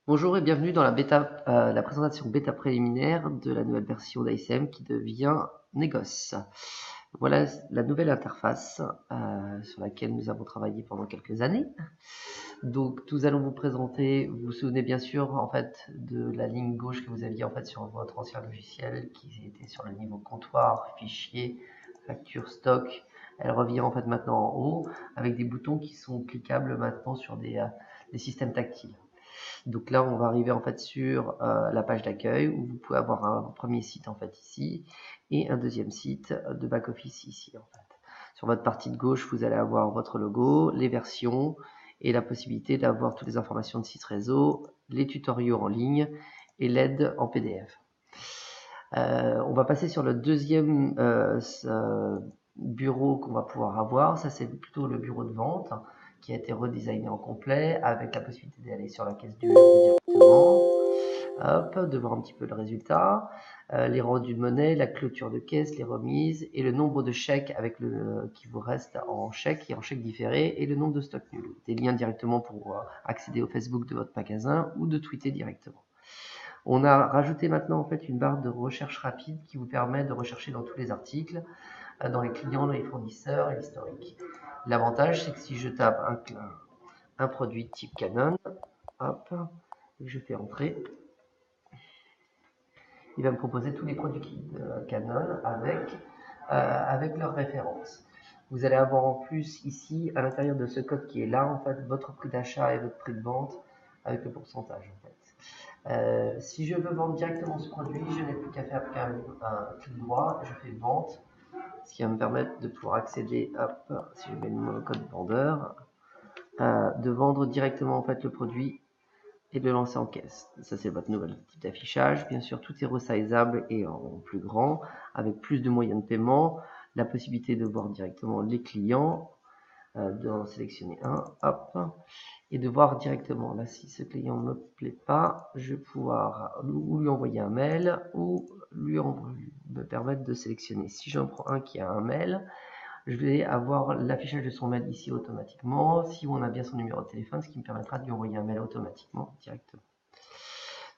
Bonjour et bienvenue dans la présentation bêta préliminaire de la nouvelle version d'ASM qui devient Négoce. Voilà la nouvelle interface sur laquelle nous avons travaillé pendant quelques années. Donc nous allons vous présenter, vous vous souvenez bien sûr en fait de la ligne gauche que vous aviez en fait sur votre ancien logiciel qui était sur le niveau comptoir, fichier, facture, stock. Elle revient en fait maintenant en haut avec des boutons qui sont cliquables maintenant sur des systèmes tactiles. Donc là, on va arriver en fait sur la page d'accueil où vous pouvez avoir un premier site en fait ici et un deuxième site de back-office ici en fait. Sur votre partie de gauche, vous allez avoir votre logo, les versions et la possibilité d'avoir toutes les informations de site réseau, les tutoriaux en ligne et l'aide en PDF. On va passer sur le deuxième bureau qu'on va pouvoir avoir. Ça, c'est plutôt le bureau de vente qui a été redesigné en complet avec la possibilité d'aller sur la caisse du bureau directement. Hop, de voir un petit peu le résultat, les rendus de monnaie, la clôture de caisse, les remises et le nombre de chèques avec le qui vous reste en chèque et en chèque différé et le nombre de stocks nuls. Des liens directement pour accéder au Facebook de votre magasin ou de tweeter directement. On a rajouté maintenant en fait une barre de recherche rapide qui vous permet de rechercher dans tous les articles, dans les clients, dans les fournisseurs et l'historique. L'avantage, c'est que si je tape un produit type Canon, hop, et que je fais entrer, il va me proposer tous les produits de Canon avec leurs références. Vous allez avoir en plus ici, à l'intérieur de ce code qui est là, en fait, votre prix d'achat et votre prix de vente avec le pourcentage. En fait. Si je veux vendre directement ce produit, je n'ai plus qu'à faire un clic droit, je fais vente, ce qui va me permettre de pouvoir accéder, hop, si je mets le code vendeur, de vendre directement en fait le produit et de le lancer en caisse. Ça, c'est votre nouvel type d'affichage. Bien sûr, tout est resizable et en plus grand, avec plus de moyens de paiement, la possibilité de voir directement les clients, d'en sélectionner un, hop, et de voir directement. Là, si ce client ne me plaît pas, je vais pouvoir ou lui envoyer un mail ou me permettre de sélectionner. Si j'en prends un qui a un mail, je vais avoir l'affichage de son mail ici automatiquement, si on a bien son numéro de téléphone, ce qui me permettra de lui envoyer un mail automatiquement directement.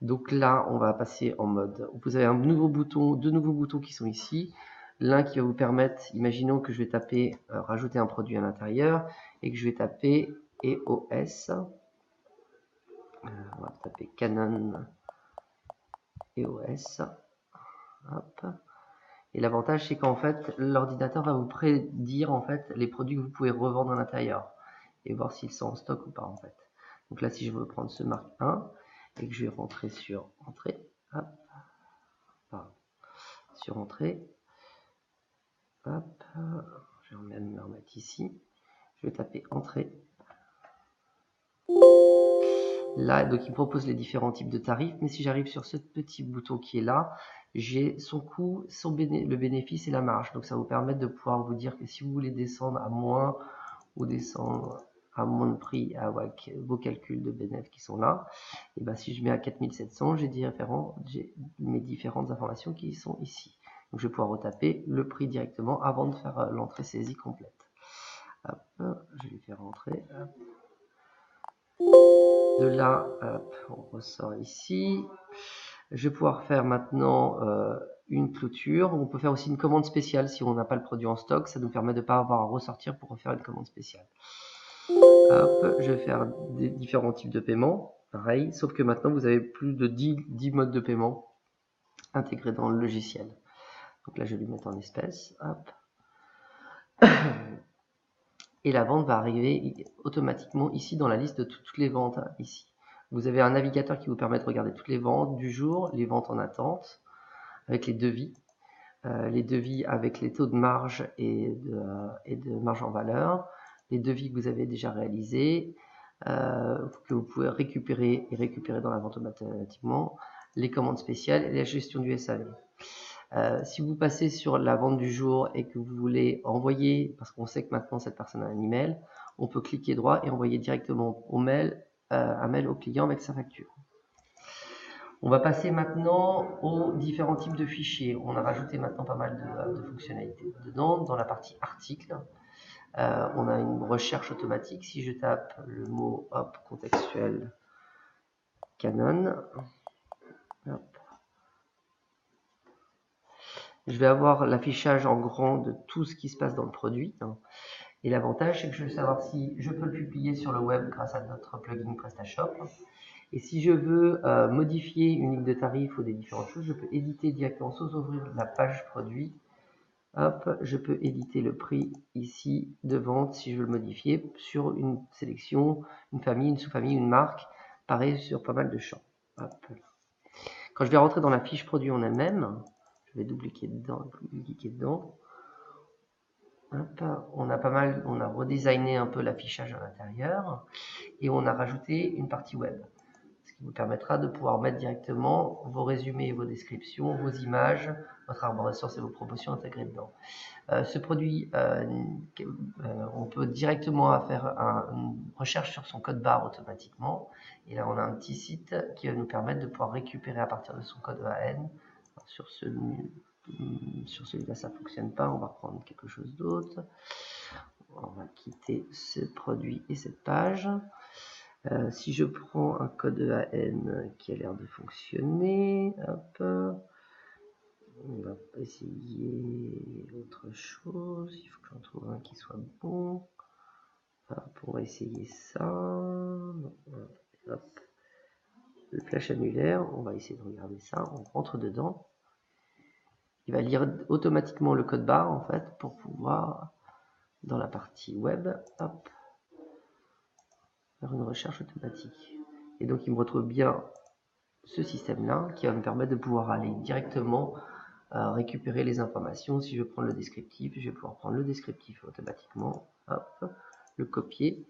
Donc là, on va passer en mode, vous avez deux nouveaux boutons qui sont ici. L'un qui va vous permettre, imaginons que je vais taper, rajouter un produit à l'intérieur, et que je vais taper EOS. On va taper Canon EOS. Hop. Et l'avantage, c'est qu'en fait, l'ordinateur va vous prédire en fait les produits que vous pouvez revendre à l'intérieur et voir s'ils sont en stock ou pas en fait. Donc là, si je veux prendre ce Mark 1 et que je vais rentrer sur Entrée, hop, pardon, sur Entrée, hop, je vais même me remettre ici, je vais taper Entrée. Là, donc il me propose les différents types de tarifs, mais si j'arrive sur ce petit bouton qui est là, j'ai son coût, le bénéfice et la marge. Donc ça va vous permettre de pouvoir vous dire que si vous voulez descendre à moins ou descendre à moins de prix avec vos calculs de bénéfices qui sont là, et ben si je mets à 4700, j'ai mes différentes informations qui sont ici. Donc je vais pouvoir retaper le prix directement avant de faire l'entrée saisie complète. Hop, je vais faire rentrer. Hop. De là, hop, on ressort ici. Je vais pouvoir faire maintenant une clôture. On peut faire aussi une commande spéciale si on n'a pas le produit en stock. Ça nous permet de ne pas avoir à ressortir pour refaire une commande spéciale. Hop, je vais faire des différents types de paiement. Pareil, sauf que maintenant vous avez plus de 10 modes de paiement intégrés dans le logiciel. Donc là, je vais lui mettre en espèces. Hop. Et la vente va arriver automatiquement ici dans la liste de toutes les ventes, ici. Vous avez un navigateur qui vous permet de regarder toutes les ventes du jour, les ventes en attente, avec les devis avec les taux de marge et de marge en valeur, les devis que vous avez déjà réalisés, que vous pouvez récupérer dans la vente automatiquement, les commandes spéciales et la gestion du SAV. Si vous passez sur la vente du jour et que vous voulez envoyer, parce qu'on sait que maintenant cette personne a un email, on peut cliquer droit et envoyer directement un mail au client avec sa facture. On va passer maintenant aux différents types de fichiers. On a rajouté maintenant pas mal de fonctionnalités dedans. Dans la partie article, on a une recherche automatique. Si je tape le mot contextuel Canon. Hop. Je vais avoir l'affichage en grand de tout ce qui se passe dans le produit. Et l'avantage, c'est que je veux savoir si je peux le publier sur le web grâce à notre plugin PrestaShop. Et si je veux modifier une ligne de tarif ou des différentes choses, je peux éditer directement sans ouvrir la page produit. Hop, je peux éditer le prix ici de vente si je veux le modifier sur une sélection, une famille, une sous-famille, une marque. Pareil sur pas mal de champs. Hop. Quand je vais rentrer dans la fiche produit en elle-même, je vais double-cliquer dedans. Hop, on a redesigné un peu l'affichage à l'intérieur et on a rajouté une partie web, ce qui vous permettra de pouvoir mettre directement vos résumés, vos descriptions, vos images, votre arborescence et vos promotions intégrées dedans. Ce produit, on peut directement faire une recherche sur son code barre automatiquement. Et là, on a un petit site qui va nous permettre de pouvoir récupérer à partir de son code EAN. Sur celui-là, ça ne fonctionne pas. On va reprendre quelque chose d'autre. On va quitter ce produit et cette page. Si je prends un code EAN qui a l'air de fonctionner, hop, on va essayer autre chose. Il faut que j'en trouve un qui soit bon. Hop, on va essayer ça. Non, hop. Le flash annulaire, on va essayer de regarder ça. On rentre dedans. Il va lire automatiquement le code barre en fait pour pouvoir, dans la partie web, hop, faire une recherche automatique. Et donc il me retrouve bien ce système-là qui va me permettre de pouvoir aller directement récupérer les informations. Si je prends le descriptif, je vais pouvoir prendre le descriptif automatiquement, hop, le copier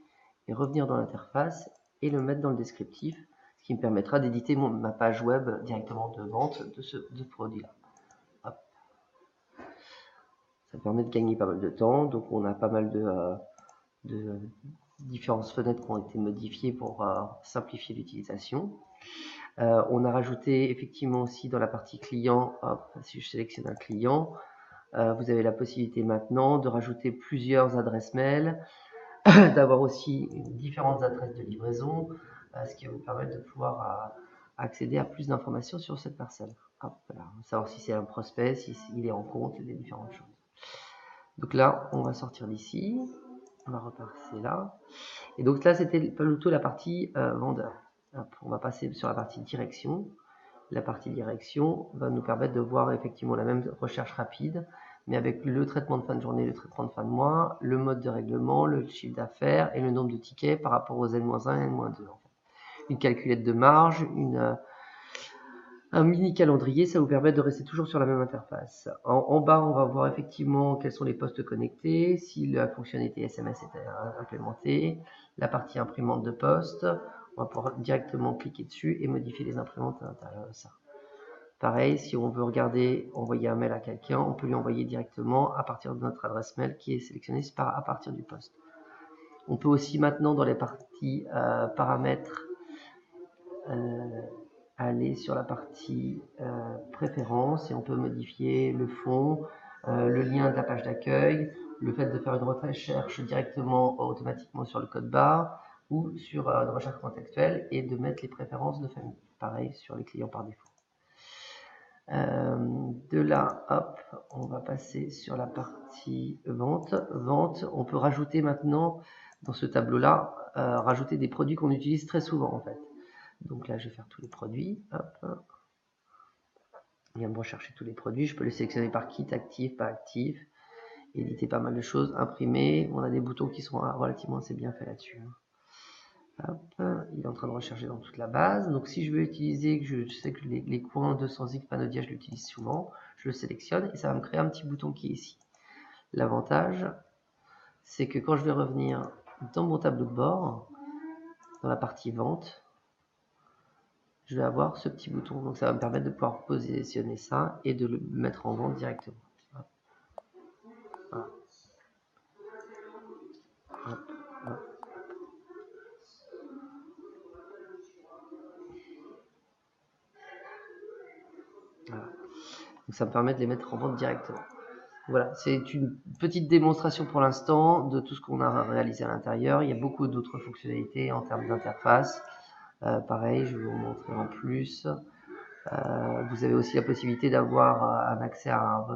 et revenir dans l'interface et le mettre dans le descriptif, ce qui me permettra d'éditer ma page web directement de vente de ce produit-là. Ça permet de gagner pas mal de temps, donc on a pas mal de différentes fenêtres qui ont été modifiées pour simplifier l'utilisation. On a rajouté effectivement aussi dans la partie client, hop, si je sélectionne un client, vous avez la possibilité maintenant de rajouter plusieurs adresses mail, d'avoir aussi différentes adresses de livraison, ce qui va vous permettre de pouvoir accéder à plus d'informations sur cette parcelle. Hop, voilà. Savoir si c'est un prospect, s'il est en compte, les différentes choses. Donc là, on va sortir d'ici, on va repasser là. Et donc là, c'était plutôt la partie vendeur. Hop, on va passer sur la partie direction. La partie direction va nous permettre de voir effectivement la même recherche rapide, mais avec le traitement de fin de journée, le traitement de fin de mois, le mode de règlement, le chiffre d'affaires et le nombre de tickets par rapport aux N-1 et N-2. En fait. Une calculette de marge, un mini calendrier, ça vous permet de rester toujours sur la même interface. En bas, on va voir effectivement quels sont les postes connectés, si la fonctionnalité SMS est implémentée, la partie imprimante de poste. On va pouvoir directement cliquer dessus et modifier les imprimantes à l'intérieur de ça. Pareil, si on veut envoyer un mail à quelqu'un, on peut lui envoyer directement à partir de notre adresse mail qui est sélectionnée à partir du poste. On peut aussi maintenant dans les parties paramètres aller sur la partie préférences et on peut modifier le fond, le lien de la page d'accueil, le fait de faire une recherche directement automatiquement sur le code barre ou sur une recherche contextuelle et de mettre les préférences de famille. Pareil sur les clients par défaut. De là, hop, on va passer sur la partie vente. Vente, on peut rajouter maintenant dans ce tableau-là, rajouter des produits qu'on utilise très souvent en fait. Donc là, je vais faire tous les produits. Hop. Il vient me rechercher tous les produits. Je peux les sélectionner par kit, actif, pas actif. Éditer pas mal de choses. Imprimer. On a des boutons qui sont relativement assez bien faits là-dessus. Hop. Il est en train de rechercher dans toute la base. Donc si je veux utiliser, que je sais que les coins 200X Panodia, je l'utilise souvent, je le sélectionne et ça va me créer un petit bouton qui est ici. L'avantage, c'est que quand je vais revenir dans mon tableau de bord, dans la partie vente, je vais avoir ce petit bouton. Donc ça va me permettre de pouvoir positionner ça et de le mettre en vente directement. Voilà. Hop, hop. Voilà. Donc ça me permet de les mettre en vente directement. Voilà, c'est une petite démonstration pour l'instant de tout ce qu'on a réalisé à l'intérieur. Il y a beaucoup d'autres fonctionnalités en termes d'interface. Pareil, je vais vous montrer en plus. Vous avez aussi la possibilité d'avoir un accès à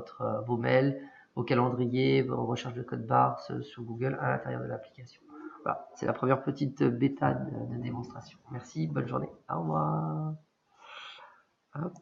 vos mails, vos calendriers, vos recherches de code barre sur Google à l'intérieur de l'application. Voilà, c'est la première petite bêta de démonstration. Merci, bonne journée. Au revoir. Hop.